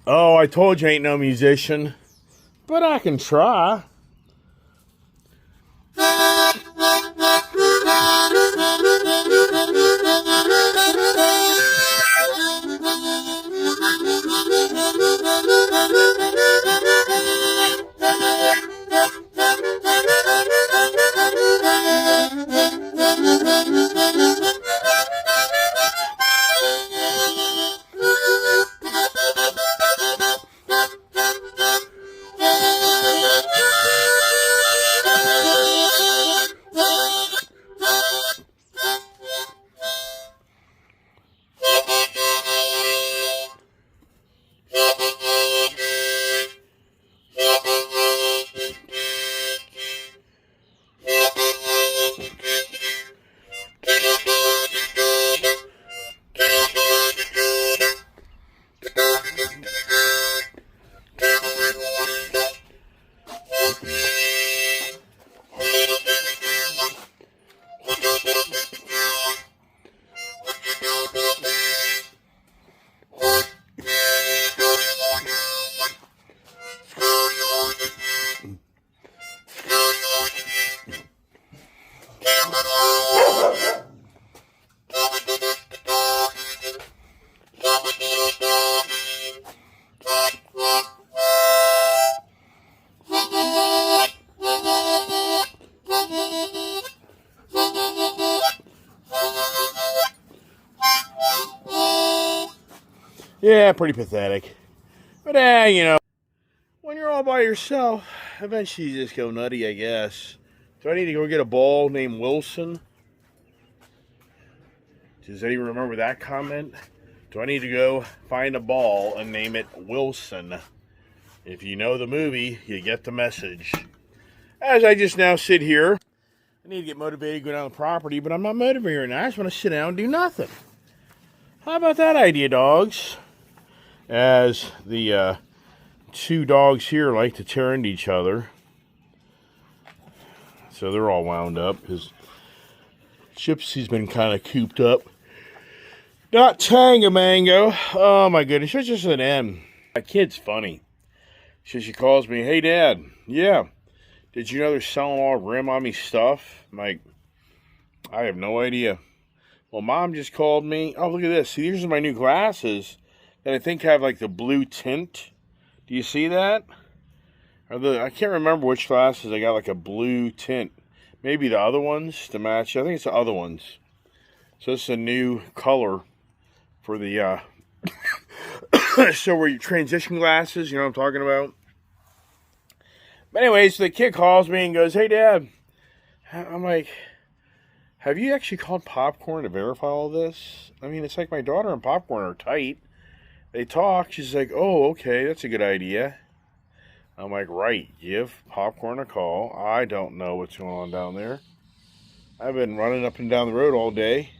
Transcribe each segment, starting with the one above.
Oh, I told you I ain't no musician, but I can try. Yeah, pretty pathetic. But when you're all by yourself, eventually you just go nutty, I guess. Do I need to go get a ball named Wilson? Does anyone remember that comment? Do I need to go find a ball and name it Wilson? If you know the movie, you get the message. As I just now sit here, I need to get motivated to go down the property, but I'm not motivated right now. I just want to sit down and do nothing. How about that idea, dogs? As the two dogs here like to tear into each other. So they're all wound up because Gypsy's been kind of cooped up. Not Tangamango. Oh my goodness, it's just an M. My kid's funny. She calls me, "Hey Dad, yeah, did you know they're selling all Rim on me stuff?" I'm like, I have no idea. Well, Mom just called me. Oh, look at this. See, these are my new glasses that I think have like the blue tint. Do you see that? I can't remember which glasses. I got like a blue tint. Maybe the other ones to match. I think it's the other ones. So it's a new color for the so where you transition glasses, you know what I'm talking about? But anyways, the kid calls me and goes, "Hey Dad." I'm like, have you actually called Popcorn to verify all this? I mean, it's like my daughter and Popcorn are tight. They talk. She's like, "Oh, okay, that's a good idea." I'm like, right, give Popcorn a call. I don't know what's going on down there. I've been running up and down the road all day.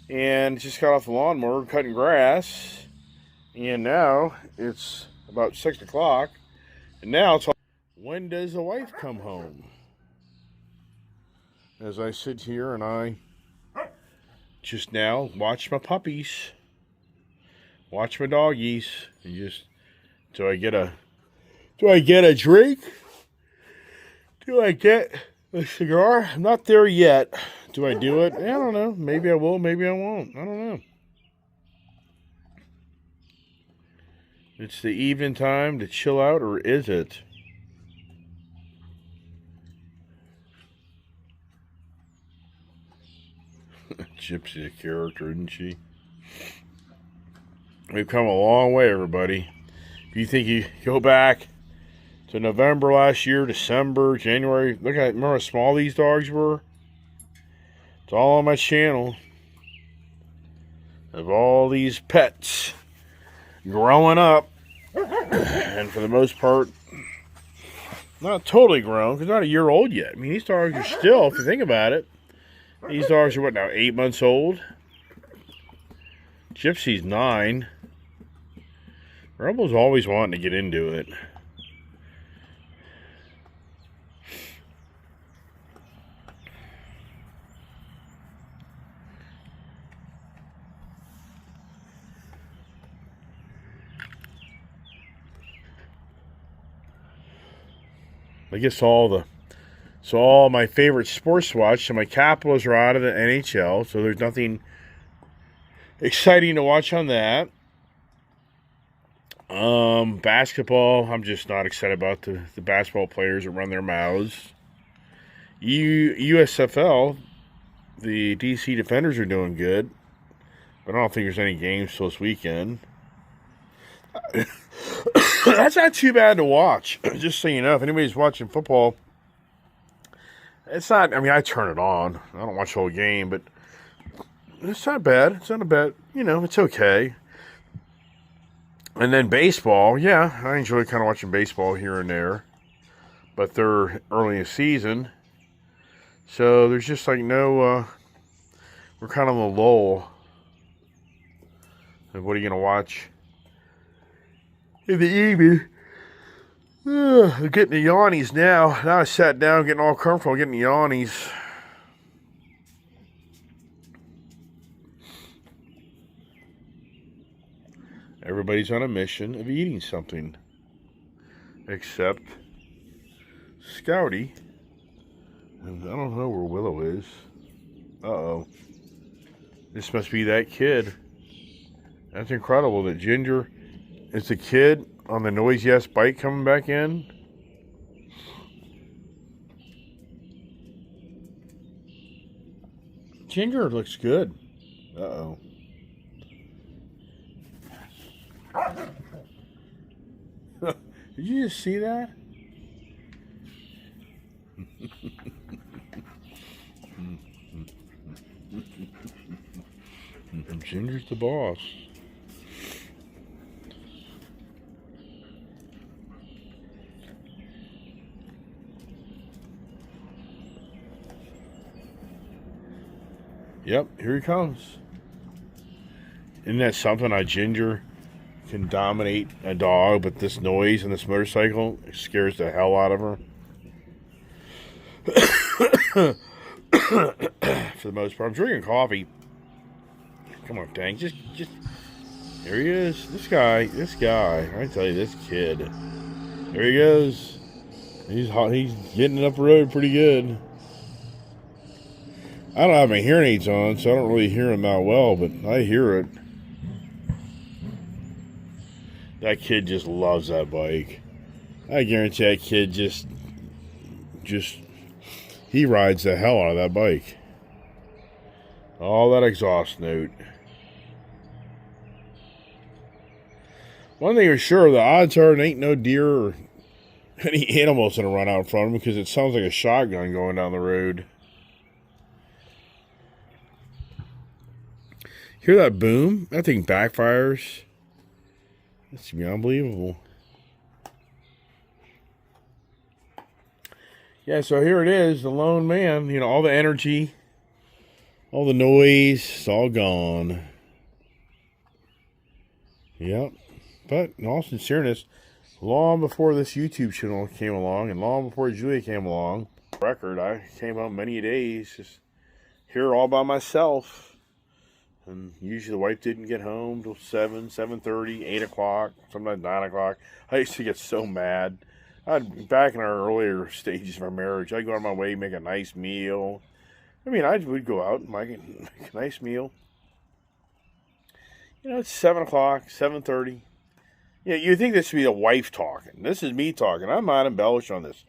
And just got off the lawnmower cutting grass. And now it's about 6 o'clock. And now it's when does the wife come home? As I sit here and I just now watch my puppies. Watch my doggies. And just, do I get a drink? Do I get a cigar? I'm not there yet. Do I do it? I don't know. Maybe I will, maybe I won't. I don't know. It's the evening time to chill out, or is it? Gypsy's a character, isn't she? We've come a long way, everybody. If you think you go back to November last year, December, January, remember how small these dogs were? It's all on my channel. Of all these pets growing up. And for the most part, not totally grown, because not a year old yet. I mean, these dogs are still, if you think about it, these dogs are what now, 8 months old? Gypsy's 9. Rebel's always wanting to get into it. I guess all my favorite sports to watch. So my Capitals are out of the NHL, so there's nothing exciting to watch on that. Basketball, I'm just not excited about the basketball players that run their mouths. USFL, the DC Defenders are doing good, but I don't think there's any games till this weekend. That's not too bad to watch. Just so you know, if anybody's watching football, it's not, I mean, I turn it on. I don't watch the whole game, but it's not bad. It's not a bad, it's okay. And then baseball, yeah, I enjoy kind of watching baseball here and there. But they're early in the season. So there's just like no, we're kind of on the lull. And what are you going to watch in the evening? I'm getting the yawnies now. Now I sat down, getting all comfortable, getting the yawnies. Everybody's on a mission of eating something. Except Scouty. And I don't know where Willow is. Uh-oh. This must be that kid. That's incredible that Ginger is the kid on the Noise Yes bike coming back in. Ginger looks good. Uh-oh. Did you just see that? Ginger's the boss. Yep, here he comes. Isn't that something? Ginger can dominate a dog, but this noise and this motorcycle scares the hell out of her. For the most part. I'm drinking coffee. Come on, Tank. Just there he is. This guy. I tell you, this kid. There he goes. He's hot. He's getting it up the road pretty good. I don't have my hearing aids on, so I don't really hear him that well, but I hear it. That kid just loves that bike. I guarantee that kid just he rides the hell out of that bike. All that exhaust note. One thing for sure, the odds are there ain't no deer or any animals gonna run out in front of him because it sounds like a shotgun going down the road. Hear that boom? That thing backfires. That's gonna be unbelievable. Yeah, so here it is, the lone man. All the energy, all the noise, it's all gone. Yep. But in all sincereness, long before this YouTube channel came along, and long before Julia came along, record, I came home many days just here all by myself. And usually the wife didn't get home till 7, 7:30, 8 o'clock, sometimes 9 o'clock. I used to get so mad. Back in our earlier stages of our marriage, I'd go out of my way, make a nice meal. I mean, I would go out and make a nice meal. It's 7 o'clock, 7:30. You'd think this would be the wife talking. This is me talking. I'm not embellished on this.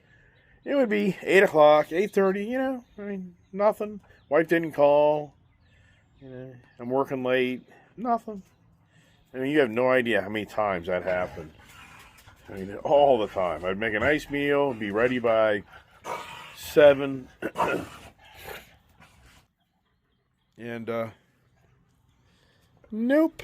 It would be 8 o'clock, 8:30, I mean, nothing. Wife didn't call. I'm working late. Nothing. I mean, you have no idea how many times that happened. I mean, all the time. I'd make a nice meal, be ready by 7. And, nope.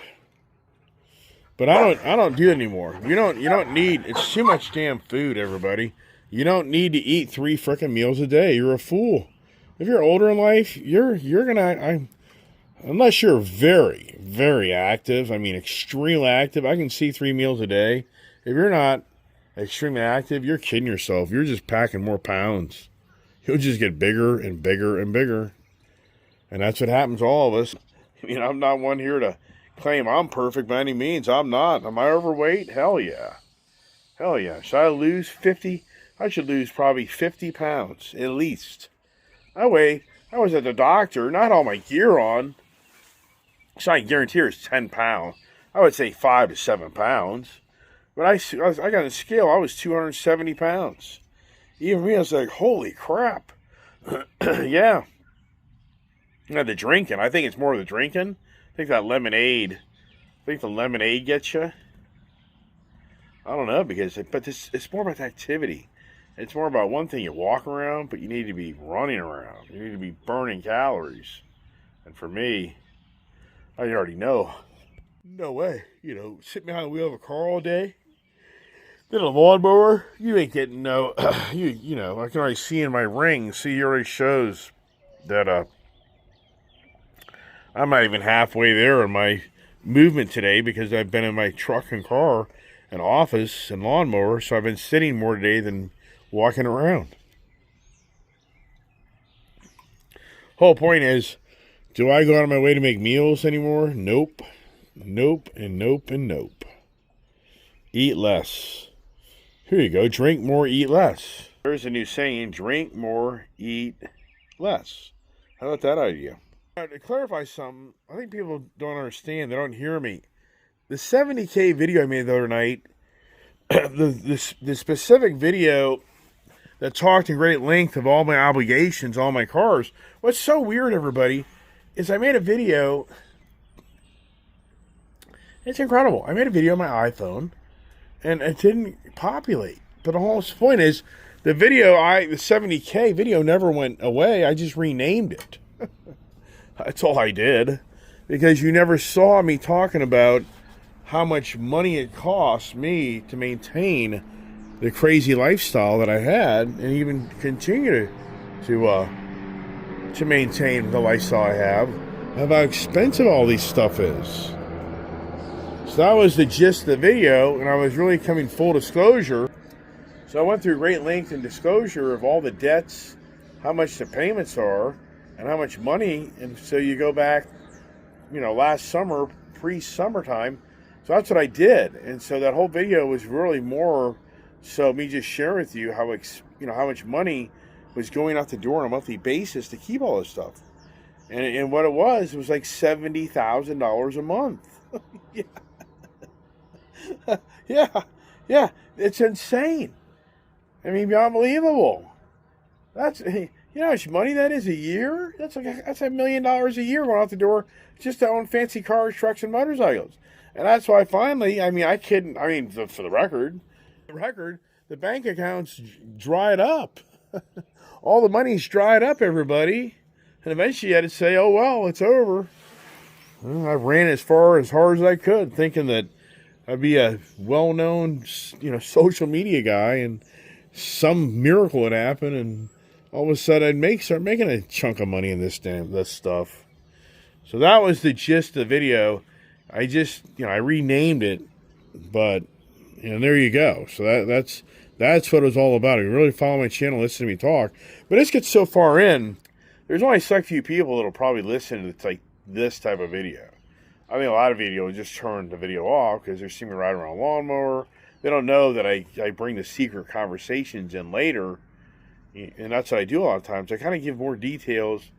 But I don't do it anymore. You don't need, it's too much damn food, everybody. You don't need to eat 3 frickin' meals a day. You're a fool. If you're older in life, you're gonna, unless you're very, very active, I mean extremely active, I can see 3 meals a day. If you're not extremely active, you're kidding yourself. You're just packing more pounds. You'll just get bigger and bigger and bigger. And that's what happens to all of us. I mean, I'm not one here to claim I'm perfect by any means. I'm not. Am I overweight? Hell yeah. Hell yeah. Should I lose 50? I should lose probably 50 pounds at least. I was at the doctor, not all my gear on. So I guarantee it's 10 pounds. I would say 5 to 7 pounds. But I got on the scale, I was 270 pounds. Even me, I was like, holy crap. Yeah. Now the drinking, I think it's more of the drinking. I think that lemonade, the lemonade gets you. I don't know, but it's more about the activity. It's more about one thing, you walk around, but you need to be running around. You need to be burning calories. And for me, I already know. No way. Sitting behind the wheel of a car all day, then a lawnmower, you ain't getting no, I can already see in my ring, he already shows that I'm not even halfway there in my movement today because I've been in my truck and car and office and lawnmower, so I've been sitting more today than walking around. Whole point is, do I go out of my way to make meals anymore? Nope. Nope, and nope, and nope. Eat less. Here you go. Drink more, eat less. There's a new saying, drink more, eat less. How about that idea? Now, to clarify something, I think people don't understand. They don't hear me. The 70K video I made the other night, the specific video that talked in great length of all my obligations, all my cars. What's so weird, everybody, is I made a video. It's incredible. I made a video on my iPhone, and it didn't populate. But the whole point is, the 70K video never went away. I just renamed it. That's all I did. Because you never saw me talking about how much money it cost me to maintain the crazy lifestyle that I had, and even continue to maintain the lifestyle I have, and how expensive all these stuff is. So that was the gist of the video, and I was really coming full disclosure. So I went through great length and disclosure of all the debts, how much the payments are, and how much money. And so you go back, last summer, pre-summertime. So that's what I did. And so that whole video was really more so me just sharing with you how much money was going out the door on a monthly basis to keep all this stuff. And what it was like $70,000 a month. Yeah. Yeah, it's insane. I mean, unbelievable. That's, how much money that is a year? That's $1 million a year going out the door just to own fancy cars, trucks, and motorcycles. And that's why finally, for the record, the bank accounts dried up. All the money's dried up, everybody. And eventually you had to say, oh, well, it's over. Well, I ran as hard as I could, thinking that I'd be a well-known, social media guy, and some miracle would happen, and all of a sudden I'd start making a chunk of money in this stuff. So that was the gist of the video. I just, I renamed it, but there you go. So that's what it was all about. If you really follow my channel, listen to me talk. But this gets so far in, there's only a select few people that'll probably listen to this type of video. I mean, a lot of people just turn the video off because they're seeing me ride around a lawnmower. They don't know that I bring the secret conversations in later, and that's what I do a lot of times. I kind of give more details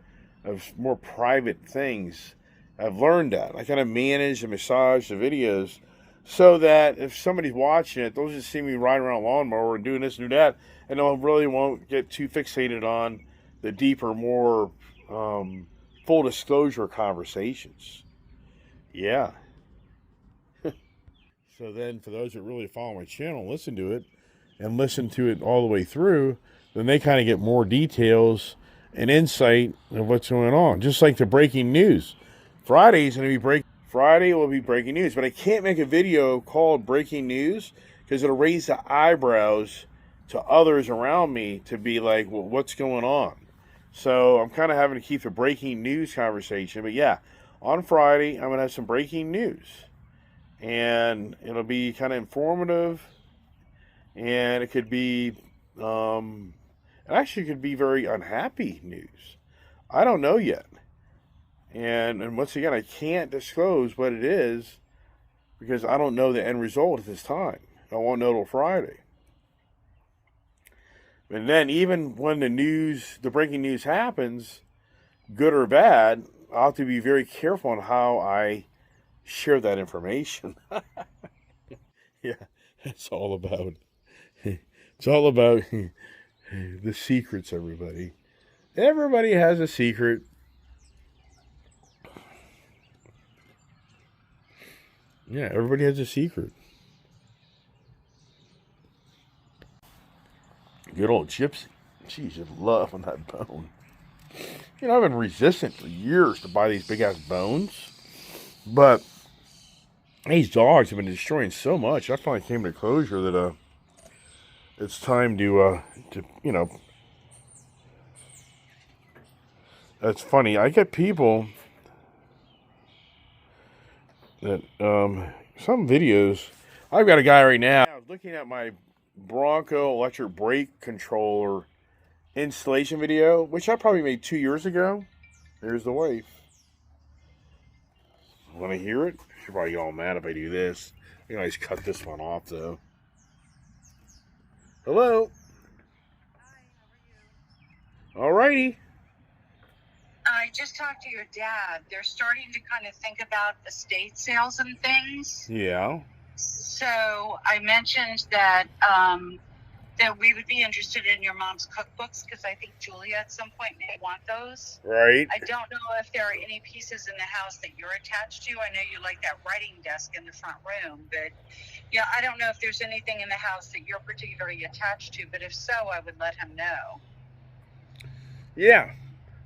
of more private things. I've learned that. I kind of manage and massage the videos so that if somebody's watching it, they'll just see me riding around a lawnmower and doing this and do that, and they really won't get too fixated on the deeper, more full disclosure conversations. Yeah. So then for those that really follow my channel, listen to it, and listen to it all the way through, then they kind of get more details and insight of what's going on. Just like the breaking news. Friday will be breaking news, but I can't make a video called breaking news because it'll raise the eyebrows to others around me to be like, well, what's going on? So I'm kind of having to keep the breaking news conversation. But yeah, on Friday, I'm going to have some breaking news. And it'll be kind of informative. And it could be, it could be very unhappy news. I don't know yet. And once again, I can't disclose what it is because I don't know the end result at this time. I won't know till Friday. And then even when the breaking news happens, good or bad, I'll have to be very careful on how I share that information. Yeah, it's all about the secrets, everybody. Everybody has a secret. Yeah, everybody has a secret. Good old Gypsy. She's just loving that bone. You know, I've been resistant for years to buy these big ass bones. But these dogs have been destroying so much. I finally came to closure that it's time to you know. That's funny. I get people that some videos. I've got a guy right now looking at my Bronco electric brake controller installation video, which I probably made 2 years ago. There's the wife. Want to hear it? She'll probably get all mad if I do this. I can always cut this one off, though. Hello. Hi, how are you? Alrighty. I just talked to your dad. They're starting to kind of think about estate sales and things. Yeah. So I mentioned that that we would be interested in your mom's cookbooks because I think Julia at some point may want those. Right. I don't know if there are any pieces in the house that you're attached to. I know you like that writing desk in the front room, but yeah, I don't know if there's anything in the house that you're particularly attached to, but if so, I would let him know. Yeah.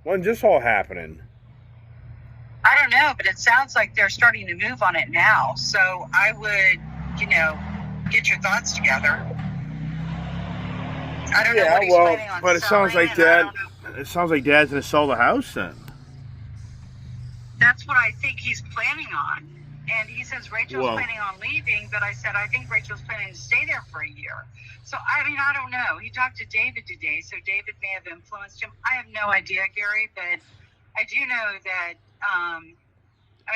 When's this all happening? I don't know, but it sounds like they're starting to move on it now. So I would, get your thoughts together. I don't know what he's planning on but it sounds selling, like and I Dad. don't know. It sounds like Dad's gonna sell the house then. That's what I think he's planning on. And he says Rachel's Well- planning on leaving, but I said I think Rachel's planning to stay there for a year. So, I don't know. He talked to David today, so David may have influenced him. I have no idea, Gary, but I do know that,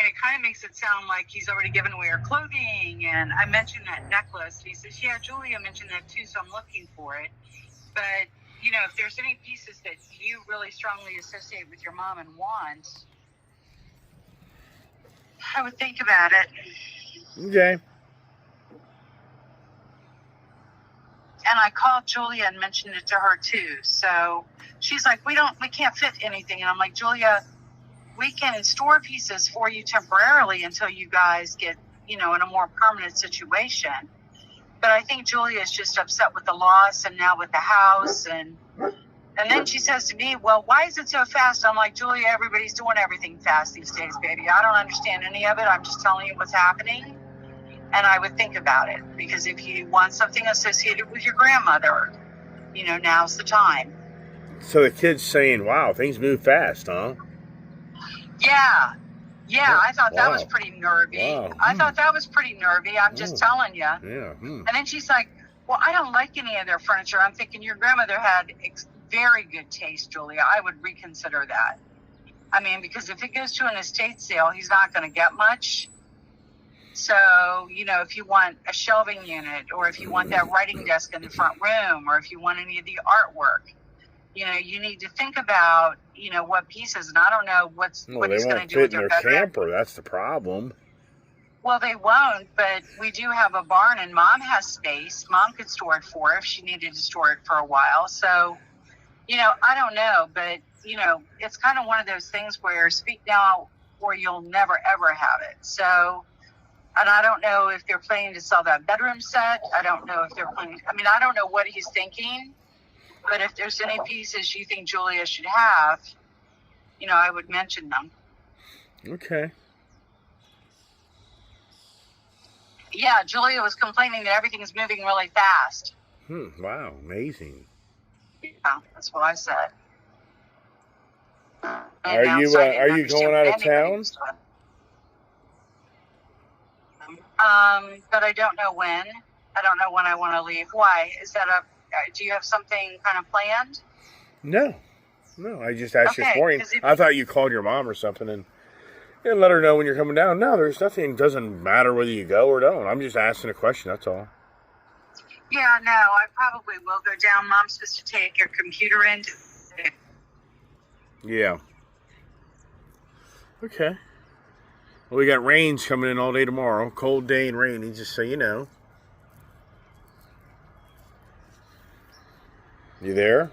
it kind of makes it sound like he's already given away her clothing, and I mentioned that necklace. And he says, yeah, Julia mentioned that too, so I'm looking for it. But, if there's any pieces that you really strongly associate with your mom and want, I would think about it. Okay. And I called Julia and mentioned it to her too. So she's like, we can't fit anything. And I'm like, Julia, we can store pieces for you temporarily until you guys get, in a more permanent situation. But I think Julia is just upset with the loss and now with the house. And then she says to me, well, why is it so fast? I'm like, Julia, everybody's doing everything fast these days, baby. I don't understand any of it. I'm just telling you what's happening. And I would think about it, because if you want something associated with your grandmother, now's the time. So the kid's saying, "Wow, things move fast, huh?" Yeah. Yeah, Oh, I thought that was wow. pretty nervy. Wow. I thought that was pretty nervy. I'm just telling you. Yeah. And then she's like, well, I don't like any of their furniture. I'm thinking your grandmother had very good taste, Julia. I would reconsider that. Because if it goes to an estate sale, he's not going to get much. So, if you want a shelving unit, or if you want that writing desk in the front room, or if you want any of the artwork, you need to think about, what pieces. And I don't know what They he's going to won't do fit with in their their bedroom. camper. That's the problem. Well, they won't, but we do have a barn, and Mom has space. Mom could store it for her if she needed to store it for a while. So, I don't know, but, it's kind of one of those things where speak now or you'll never, ever have it. So, and I don't know if they're planning to sell that bedroom set. I don't know if they're planning, I don't know what he's thinking, but if there's any pieces you think Julia should have, I would mention them. Okay. Yeah, Julia was complaining that everything is moving really fast. Wow, amazing. Yeah, that's what I said. Are you going out of town? But I don't know when. I don't know when I want to leave. Why? Is that do you have something kind of planned? No, I just asked you this Okay, morning. 'cause if- I thought you called your mom or something and let her know when you're coming down. No, there's nothing. It doesn't matter whether you go or don't. I'm just asking a question. That's all. Yeah, no, I probably will go down. Mom's supposed to take her computer in. Yeah. Okay. Well, we got rains coming in all day tomorrow. Cold day and rainy, just so you know. You there?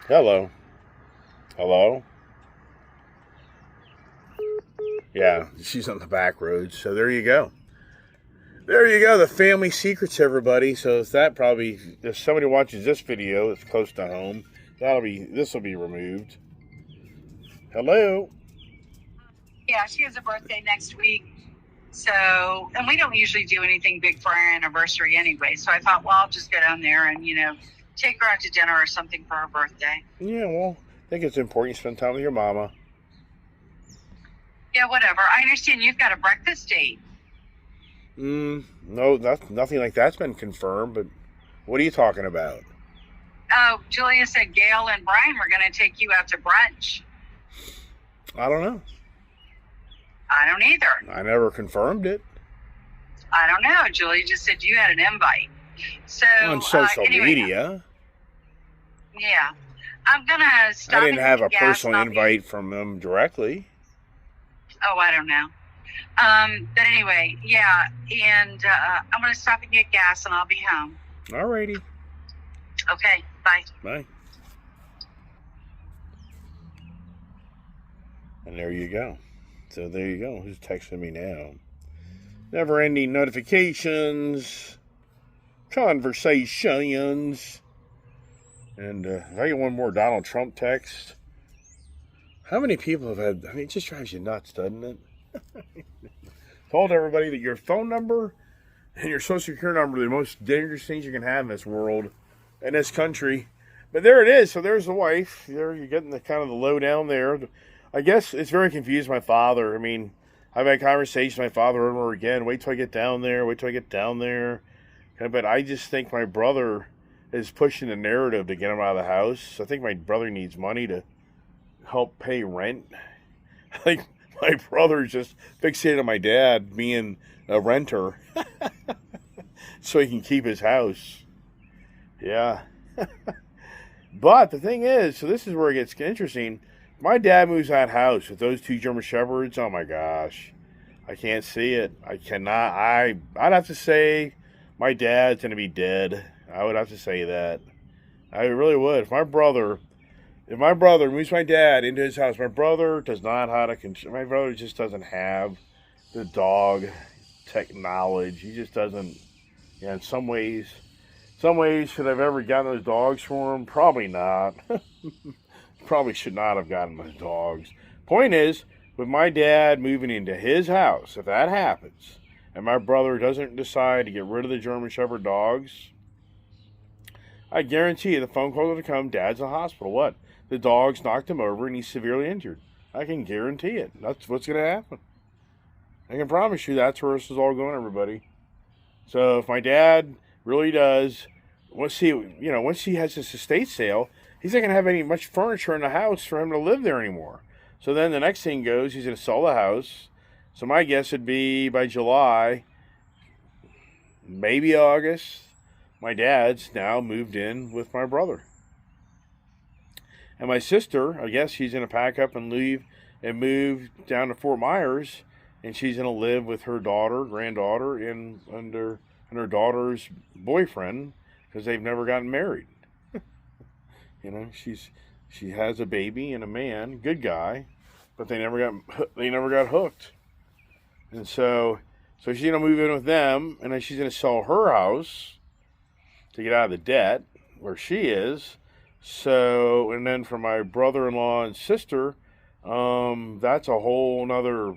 Hello. Hello? Yeah, she's on the back road. So there you go. There you go. The family secrets, everybody. So if somebody watches this video that's close to home, this will be removed. Hello? Yeah, she has a birthday next week. So, and we don't usually do anything big for our anniversary anyway. So I thought, well, I'll just go down there and, take her out to dinner or something for her birthday. Yeah, well, I think it's important you spend time with your mama. Yeah, whatever. I understand you've got a breakfast date. No, nothing like that's been confirmed, but what are you talking about? Oh, Julia said Gail and Brian were going to take you out to brunch. I don't know. I don't either. I never confirmed it. I don't know. Julia just said you had an invite. So On social media. Yeah. I'm going to stop. I didn't have a personal invite from them directly. Oh, I don't know. But anyway, yeah. And I'm going to stop and get gas and I'll be home. Alrighty. Okay. Bye. Bye. And there you go. So there you go. Who's texting me now? Never-ending notifications, conversations, and if I get one more Donald Trump text, how many people have had? I mean, it just drives you nuts, doesn't it? Told everybody that your phone number and your social security number are the most dangerous things you can have in this world, in this country. But there it is. So there's the wife. There you're getting the kind of the lowdown there. I guess it's very confused my father. I mean, I've had conversations with my father over and over again. Wait till I get down there. Wait till I get down there. But I just think my brother is pushing the narrative to get him out of the house. I think my brother needs money to help pay rent. I think my brother's just fixated on my dad being a renter so he can keep his house. Yeah. But the thing is, so this is where it gets interesting. My dad moves that house with those two German Shepherds. Oh my gosh. I can't see it. I cannot. I'd have to say my dad's going to be dead. I would have to say that. I really would. If my brother moves my dad into his house, my brother does not how to my brother just doesn't have the dog tech knowledge. He just doesn't. Yeah, in some ways, should I've ever gotten those dogs for him? Probably not. Probably should not have gotten those dogs. Point is, with my dad moving into his house, if that happens, and my brother doesn't decide to get rid of the German Shepherd dogs, I guarantee you the phone call will come, Dad's in the hospital. What? The dogs knocked him over and he's severely injured. I can guarantee it. That's what's going to happen. I can promise you that's where this is all going, everybody. So if my dad really does, once he has this estate sale, he's not going to have any much furniture in the house for him to live there anymore. So then the next thing goes, he's going to sell the house. So my guess would be by July, maybe August, my dad's now moved in with my brother. And my sister, I guess she's going to pack up and leave and move down to Fort Myers. And she's going to live with her granddaughter, and her daughter's boyfriend, because they've never gotten married. She has a baby and a man, good guy, but they never got hooked. And so she's going to move in with them, and then she's going to sell her house to get out of the debt where she is. So, and then for my brother-in-law and sister, that's a whole nother,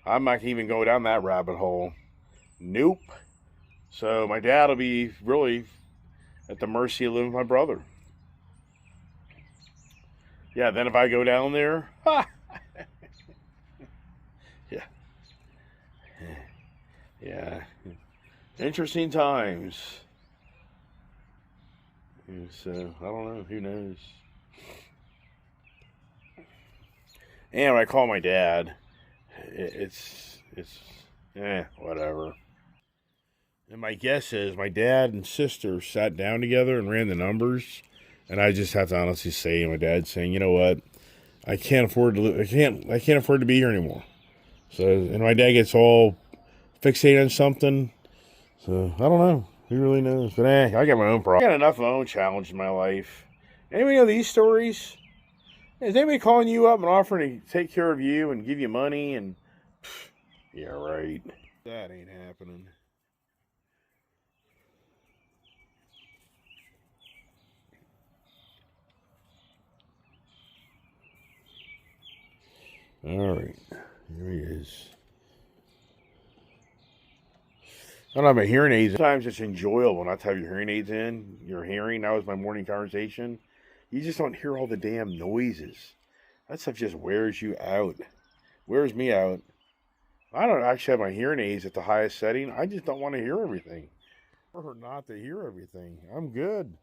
I'm not even go down that rabbit hole. Nope. So my dad will be really at the mercy of living with my brother. Yeah, then if I go down there, yeah, interesting times. So I don't know. Who knows? And when I call my dad, it's whatever. And my guess is my dad and sister sat down together and ran the numbers. And I just have to honestly say, my dad's saying, you know what? I can't afford to. I can't afford to be here anymore. So, and my dad gets all fixated on something. So I don't know. Who really knows? But I got my own problem. I got enough of my own challenge in my life. Anybody know these stories? Is anybody calling you up and offering to take care of you and give you money? And yeah, right. That ain't happening. All right, here he is. I don't have my hearing aids. Sometimes it's enjoyable not to have your hearing aids in. Your hearing, that was my morning conversation. You just don't hear all the damn noises. That stuff just wears you out. Wears me out. I don't actually have my hearing aids at the highest setting. I just don't want to hear everything. Or not to hear everything. I'm good.